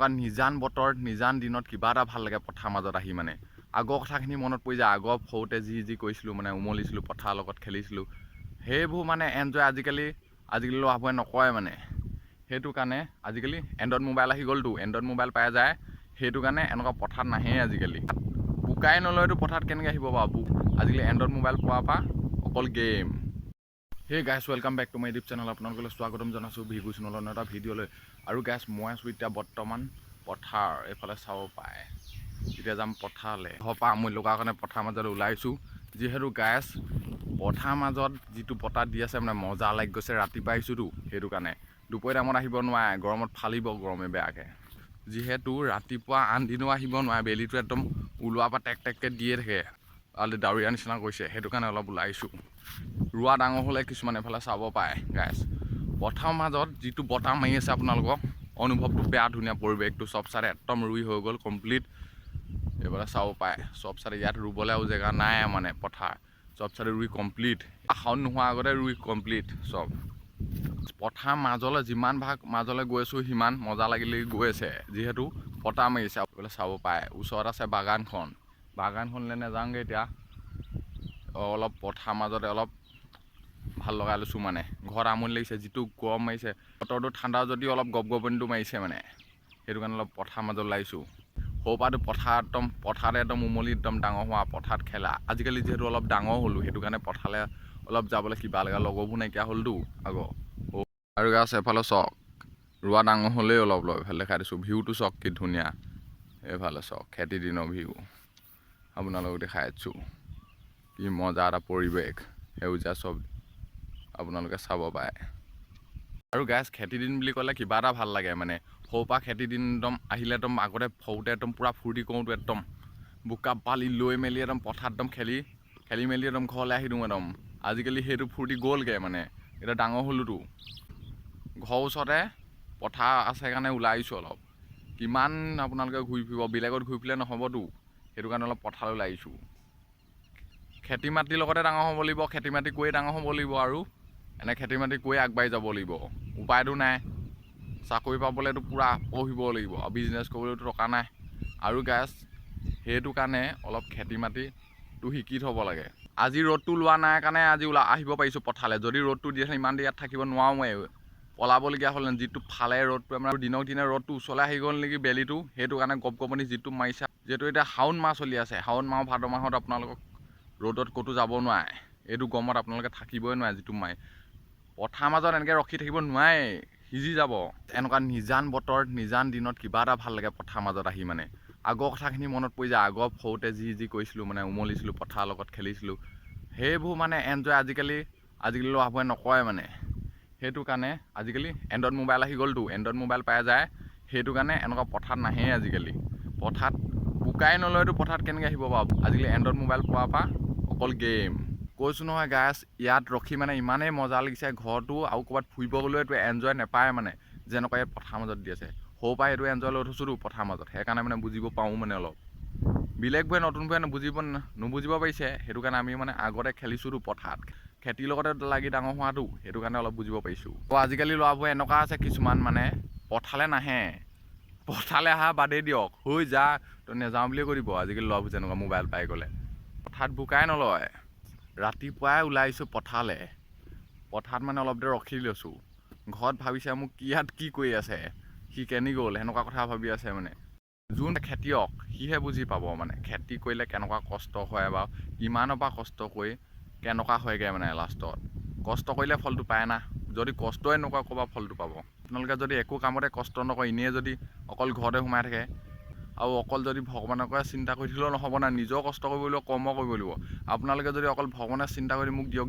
এনেকুৱা নিজান বতৰ নিজান দিনত কিবা এটা ভাল লাগে পথাৰ মাজত আহি মানে আগৰ কথাখিনি মনত পৰি যায়। আগৰ সৰুতে যি কৰিছিলোঁ মানে উমলিছিলোঁ পথাৰৰ লগত খেলিছিলোঁ সেইবোৰ মানে এনজয় আজিকালি ল'ৰাবোৰে নকৰে মানে। সেইটো কাৰণে আজিকালি এণ্ড্ৰইড মোবাইল আহি গ'লতো, এণ্ড্ৰইড মোবাইল পাই যায়। সেইটো কাৰণে এনেকুৱা পথাৰত নাহেই আজিকালি। বোকাই নলয়তো পথাৰত কেনেকৈ আহিব বাৰু আজিকালি এণ্ড্ৰইড মোবাইল পোৱাৰ পৰা অকল game. Hey guys, welcome back to my YouTube channel. আপোনালোকলৈ স্বাগতম জনাইছোঁ ভিগু চেনেলৰ এটা ভিডিঅ'লৈ। আৰু গাইছ, মই আছোঁ এতিয়া বৰ্তমান পথাৰ এইফালে চাব পায়। এতিয়া যাম পথাৰলৈ। ঘৰৰ পৰা আমনি লগাৰ কাৰণে পথাৰ মাজত ওলাইছোঁ। যিহেতু গাইছ পথাৰ মাজত যিটো বতাহ দি আছে মানে মজা লাগি গৈছে। ৰাতিপুৱা আহিছোঁতো সেইটো কাৰণে। দুপৰীয়া টাইমত আহিব নোৱাৰে, গৰমত ফালিব গৰমে বেয়াকৈ। যিহেতু ৰাতিপুৱা আন দিনো আহিব নোৱাৰে, বেলিটো একদম ওলোৱাৰ পৰা টেক টেককৈ দিয়ে থাকে আৰু ডাৱৰীয়া নিচিনা কৰিছে। সেইটো কাৰণে অলপ ওলাইছোঁ। ৰোৱা ডাঙৰ হ'লে কিছুমান এফালে চাব পায় গাইছ। পথাৰৰ মাজত যিটো বতাহ মাৰি আছে আপোনালোকক অনুভৱটো বেয়া ধুনীয়া, পৰিৱেশটো চব চাইডে একদম ৰুই হৈ গ'ল কমপ্লিট। এইফালে চাব পায় চব চাইডে ইয়াত ৰুবলৈ আৰু জেগা নাই মানে পথাৰ চব চাইডে ৰুই কমপ্লিট। শাওন নোহোৱাৰ আগতে ৰুই কমপ্লিট চব। পথাৰ মাজলৈ যিমান ভাগ মাজলৈ গৈছোঁ সিমান মজা লাগিলে গৈ আছে, যিহেতু বতাহ মাৰিছে। এইফালে চাব পায় ওচৰত আছে বাগানখনলৈ নাযাওঁগৈ এতিয়া। অলপ পথাৰ মাজতে অলপ ভাল লগাই লৈছোঁ মানে। ঘৰত আমনি লাগিছে, যিটো গৰম মাৰিছে। বতৰটো ঠাণ্ডা যদিও অলপ গপগপনিটো মাৰিছে মানে। সেইটো কাৰণে অলপ পথাৰ মাজত ওলাইছোঁ। সৰু পৰাটো পথাৰতে একদম উমলি একদম ডাঙৰ হোৱা পথাৰত খেলা। আজিকালি যিহেতু অলপ ডাঙৰ হ'লোঁ সেইটো কাৰণে পথাৰলৈ অলপ যাবলৈ কিবা লগা লগৰবোৰ নাইকিয়া হ'লতো আগৰ। আৰু গাছ এফালে চাওক, ৰোৱা ডাঙৰ হ'লেই অলপ এইফালে দেখাই দিছোঁ। ভিউটো চাওক কি ধুনীয়া। এইফালে চাওক খেতি দিনৰ ভিউ আপোনালোকক দেখাই দিছোঁ। কি মজা এটা পৰিৱেশ, সেউজীয়া চব আপোনালোকে চাব পাৰে। আৰু গাইছ খেতি দিন বুলি ক'লে কিবা এটা ভাল লাগে মানে। সৰুৰ পৰা খেতি দিন একদম আহিলে একদম আগতে সৰুতে একদম পূৰা ফূৰ্তি কৰোঁতো একদম। বোকা পালি লৈ মেলি একদম পথাৰত একদম খেলি মেলি একদম ঘৰলৈ আহি দিওঁ একদম। আজিকালি সেইটো ফূৰ্তি গ'লগৈ মানে, এতিয়া ডাঙৰ হ'লোতো। ঘৰৰ ওচৰতে পথাৰ আছে কাৰণে ওলাই আহিছোঁ অলপ। কিমান আপোনালোকে ঘূৰি ফুৰিব, বেলেগত ঘূৰি ফুৰিলে নহ'বতো। সেইটো কাৰণে অলপ পথাৰলৈ ওলাই আহিছোঁ। খেতি মাটিৰ লগতে ডাঙৰ হ'ব লাগিব, খেতি মাটি কৰিয়ে ডাঙৰ হ'ব লাগিব। আৰু এনে খেতি মাটি কৰি আগবাঢ়ি যাব লাগিব, উপায়তো নাই। চাকৰি পাবলৈতো পূৰা পঢ়িব লাগিব আৰু বিজনেছ কৰিবলৈতো টকা নাই। আৰু গাইছ সেইটো কাৰণে অলপ খেতি মাটিটো শিকি থ'ব লাগে। আজি ৰ'দটো লোৱা নাই কাৰণে আজি আহিব পাৰিছোঁ পথাৰলৈ। যদি ৰ'দটো দি আছে ইমান দেৰি ইয়াত থাকিব নোৱাৰোঁৱে, পলাবলগীয়া হ'ল। যিটো ফালে ৰ'দটো আমাৰ দিনক দিনে ৰ'দটো ওচৰলৈ আহি গ'ল নেকি বেলিটো, সেইটো কাৰণে গপগপনি যিটো মাৰিছে। যিহেতু এতিয়া শাওন মাহ চলি আছে, শাওন মাহ ভাদ মাহত আপোনালোকক ৰ'দত ক'তো যাব নোৱাৰে। এইটো গৰমত আপোনালোকে থাকিবই নোৱাৰে। যিটো মাৰি পথাৰ মাজত এনেকৈ ৰখি থাকিব নোৱাৰে, সিজি যাব। এনেকুৱা নিজান বতৰ নিজান দিনত কিবা এটা ভাল লাগে পথাৰ মাজত আহি মানে। আগৰ কথাখিনি মনত পৰি যায়। আগৰ সৰুতে যি কৰিছিলোঁ মানে উমলিছিলোঁ পথাৰৰ লগত খেলিছিলোঁ সেইবোৰ মানে এনজয় আজিকালি ল'ৰাবোৰে নকৰে মানে। সেইটো কাৰণে আজিকালি এণ্ড্ৰইড মোবাইল আহি গ'লতো, এণ্ড্ৰইড মোবাইল পাই যায়। সেইটো কাৰণে এনেকুৱা পথাৰত নাহেই আজিকালি। পথাৰত বোকাই নলয়তো পথাৰত কেনেকৈ আহিব বাৰু আজিকালি এণ্ড্ৰইড মোবাইল পোৱাৰ পৰা অকল গেম। কৈছোঁ নহয় গাইছ, ইয়াত ৰখি মানে ইমানেই মজা লাগিছে। ঘৰটো আৰু ক'ৰবাত ফুৰিব গ'লেও এইটো এনজয় নাপায় মানে, যেনেকুৱা ইয়াত পথাৰ মাজত দি আছে। সৰুৰ পৰা এইটো এনজয় লৈ থৈছোঁতো পথাৰ মাজত, সেইকাৰণে মানে বুজিব পাৰোঁ মানে অলপ। বেলেগবোৰে নতুনবোৰে নুবুজিব পাৰিছে। সেইটো কাৰণে আমি মানে আগতে খেলিছোঁতো পথাৰত, খেতিৰ লগতে লাগি ডাঙৰ হোৱাটো। সেইটো কাৰণে অলপ বুজিব পাৰিছোঁ। আৰু আজিকালি ল'ৰাবোৰে এনেকুৱা আছে কিছুমান মানে পথাৰলৈ নাহে। পথাৰলৈ অহা বাদেই দিয়ক, হৈ যা তই নেযাওঁ বুলিয়ে কৈ দিব আজিকালি ল'ৰাবোৰ যেনেকুৱা মোবাইল পাই গ'লে। পথাৰত বোকাই নলয়। ৰাতিপুৱাই ওলাই আহিছোঁ পথাৰলৈ। পথাৰত মানে অলপ দেৰি ৰখি লৈছোঁ। ঘৰত ভাবিছে মোক ইয়াত কি কৰি আছে, সি কেনি গ'ল, সেনেকুৱা কথা ভাবি আছে মানে। যোন খেতিয়ক সিহে বুজি পাব মানে খেতি কৰিলে কেনেকুৱা কষ্ট হয় বা কিমানৰ পৰা কষ্ট কৰি কেনেকুৱা হয়গৈ মানে লাষ্টত। কষ্ট কৰিলে ফলটো পায় না, যদি কষ্টই নকৰে ক'ৰবাত ফলটো পাব। আপোনালোকে যদি একো কামতে কষ্ট নকৰে, এনেই যদি অকল ঘৰতে সোমাই থাকে আৰু অকল যদি ভগৱানকে চিন্তা কৰি থাকিলেও নহ'ব না। নিজেও কষ্ট কৰিব লাগিব, কৰ্ম কৰিব লাগিব। আপোনালোকে যদি অকল ভগৱানে চিন্তা কৰি মোক দিয়ক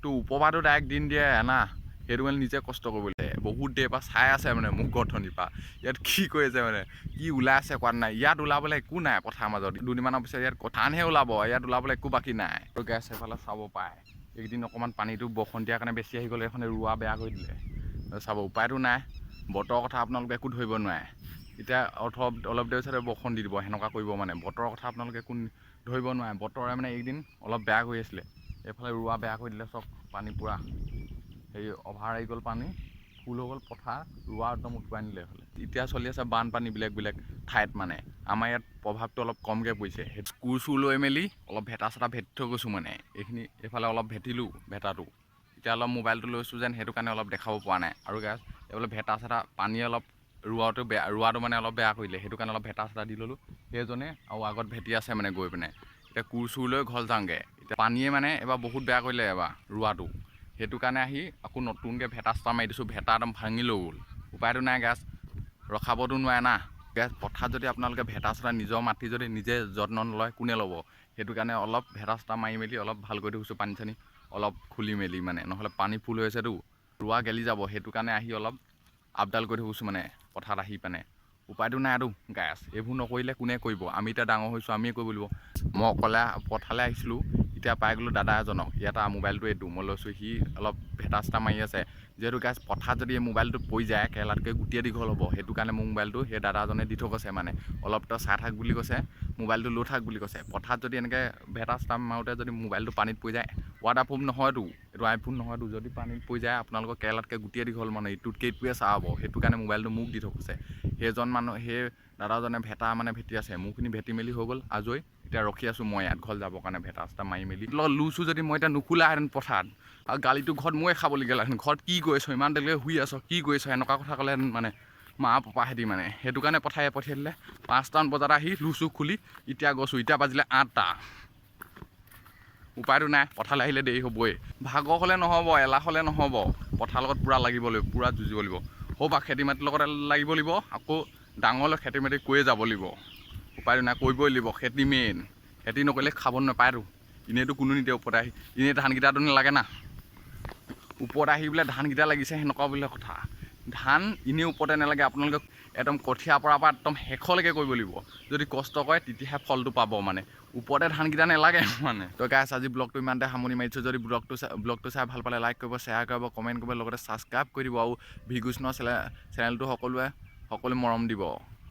তো ওপৰবাৰটো ডাইৰেক্ট দিন দিয়ে না। সেইটো কাৰণে নিজে কষ্ট কৰিব লাগে। বহুত দেৰিৰ পৰা চাই আছে মানে মোক গধনিৰ পৰা ইয়াত কি কৰি আছে মানে, কি ওলাই আছে কোৱা নাই। ইয়াত ওলাবলৈ একো নাই পথাৰ মাজত। দুদিনমানৰ পিছত ইয়াত ধানহে ওলাব, ইয়াত ওলাবলৈ একো বাকী নাই। আৰু গেছ সেইফালে চাব পায় এইকেইদিন অকণমান পানীটো বৰষুণ দিয়াৰ কাৰণে বেছি আহি গ'লে এইখনে ৰোৱা বেয়া কৰি দিলে। চাব উপায়তো নাই। বতৰৰ কথা আপোনালোকে একো ধৰিব নোৱাৰে। এতিয়া অলপ দেৰি পিছতে বৰষুণ দি দিব, সেনেকুৱা কৰিব মানে। বতৰৰ কথা আপোনালোকে একো ধৰিব নোৱাৰে। বতৰে মানে এইকেইদিন অলপ বেয়া কৰি আছিলে। এইফালে ৰোৱা বেয়া কৰি দিলে চব, পানী পূৰা হেৰি অভাৰ আহি গ'ল পানী। ফুল হৈ গ'ল পথাৰ ৰোৱা একদম উটুৱাই নিলে হ'লে এতিয়া চলি আছে বানপানী বেলেগ ঠাইত মানে আমাৰ ইয়াত প্ৰভাৱটো অলপ কমকৈ পৰিছে সেইটো কোৰ চুৰ লৈ মেলি অলপ ভেটা চেটা ভেটি থৈ গৈছোঁ মানে এইখিনি এইফালে অলপ ভেটিলোঁ ভেটাটো এতিয়া অলপ মোবাইলটো লৈছোঁ যেন সেইটো কাৰণে অলপ দেখাব পৰা নাই আৰু গাছ এইফালে ভেটা চেটা পানী অলপ ৰোৱাটো মানে অলপ বেয়া কৰিলে সেইটো কাৰণে অলপ ভেটা চেটা দি ল'লোঁ সেইজনে আৰু আগত ভেটি আছে মানে গৈ পিনে এতিয়া কোৰ চুৰ লৈ ঘৰ যাওঁগৈ এতিয়া পানীয়ে মানে এবাৰ বহুত বেয়া কৰিলে এবাৰ ৰোৱাটো সেইটো কাৰণে আহি আকৌ নতুনকৈ ভেটা চেটা মাৰি দিছোঁ ভেটা একদম ভাঙি লৈ গ'ল উপায়টো নাই গাছ ৰখাবতো নোৱাৰে না গাছ পথাৰত যদি আপোনালোকে ভেটা চেটা নিজৰ মাটি যদি নিজে যত্ন নলয় কোনে ল'ব সেইটো কাৰণে অলপ ভেটা চেটা মাৰি মেলি অলপ ভাল কৰি থৈছোঁ পানী চানী অলপ খুলি মেলি মানে নহ'লে পানী ফুল হৈ আছেতো ৰোৱা গেলি যাব সেইটো কাৰণে আহি অলপ আপডাল কৰি থৈছোঁ মানে পথাৰত আহি পিনে উপায়টো নাই আৰু গাছ এইবোৰ নকৰিলে কোনে কৰিব আমি এতিয়া ডাঙৰ হৈছোঁ আমিয়ে কৰিব লাগিব মই অকলে পথাৰলৈ আহিছিলোঁ এতিয়া পাই গ'লোঁ দাদা এজনক ইয়াত মোবাইলটো এইটো মই লৈছোঁ সি অলপ ভেটা চেটা মাৰি আছে যিহেতু গাছ পথাৰত যদি এই মোবাইলটো পৰি যায় কেৰেলাতকৈ গোটেই দীঘল হ'ব সেইটো কাৰণে মোৰ মোবাইলটো সেই দাদাজনে দি থৈ গৈছে মানে অলপ তই চাই থাক বুলি কৈছে মোবাইলটো লৈ থাক বুলি কৈছে পথাৰত যদি এনেকৈ ভেটা চেটা মাৰোঁতে যদি মোবাইলটো পানীত পৰি যায় ৱাটাৰপ্ৰুফ নহয়তো এইটো আইফোন নহয়তো যদি পানীত পৰি যায় আপোনালোকৰ কেৰেলাতকৈ গোটেই দীঘল মানে ইটোতকৈ ইটোৱে চাহ হ'ব সেইটো কাৰণে মোবাইলটো মোক দি থৈ গৈছে সেইজন মানুহ সেই দাদাজনে ভেটা মানে ভেটি আছে মোৰখিনি ভেটি মেলি হৈ গ'ল আজৰি এতিয়া ৰখি আছোঁ মই ইয়াত ঘৰ যাবৰ কাৰণে ভেটা চেটা মাৰি মেলি লৈছোঁ যদি মই এতিয়া নোখোলাহেঁতেন পথাৰত আৰু গালিটো ঘৰত ময়ে খাবলগীয়া লাগেহেঁতেন ঘৰত কি কৰিছ ইমান দেৰিলৈকে শুই আছ কি কৰিছ এনেকুৱা কথা ক'লেহেঁতেন মানে মা পাপাহেঁতি মানে সেইটো কাৰণে পঠিয়াই দিলে 5টামান বজাত আহি লৈছোঁ খুলি এতিয়া গৈছোঁ এতিয়া বাজিলে 8টা উপায়টো নাই পথাৰলৈ আহিলে দেৰি হ'বই ভাগৰ হ'লে নহ'ব এলাহ হ'লে নহ'ব পথাৰৰ লগত পূৰা লাগিব লাগিব পূৰা যুঁজিব লাগিব বা খেতি মাটিৰ লগত লাগিব লাগিব আকৌ ডাঙৰলৈ খেতি মাটি কৰিয়ে যাব লাগিব উপায়টো নাই কৰিবই লাগিব খেতি মেইন খেতি নকৰিলে খাব নাপায়তো এনেইতো কোনো নিদিয়ে ওপৰত আহি এনেই ধানকেইটাতো নালাগে না ওপৰত আহি বোলে ধানকেইটা লাগিছে সেনেকুৱা বোলে কথা ধান এনেই ওপৰতে নালাগে আপোনালোকে একদম কঠীয়া পৰা একদম শেষলৈকে কৰিব লাগিব যদি কষ্ট কৰে তেতিয়াহে ফলটো পাব মানে ওপৰতে ধানকেইটা নালাগে মানে তো গাইছ আজি ব্লগটো ইমানতে সামৰণি মাৰিছোঁ যদি ব্লগটো চাই ভাল পালে লাইক কৰিব শ্বেয়াৰ কৰিব কমেণ্ট কৰিব লগতে ছাবস্ক্ৰাইব কৰি দিব আৰু ভিগুষ্ণৰ চেনেলটো সকলোৱে মৰম দিব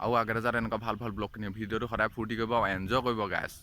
আৰু আগতে যাতে এনেকুৱা ভাল ব্লগখিনি ভিডিঅ'টো সদায় ফূৰ্তি কৰিব আৰু এনজয় কৰিব গাইছ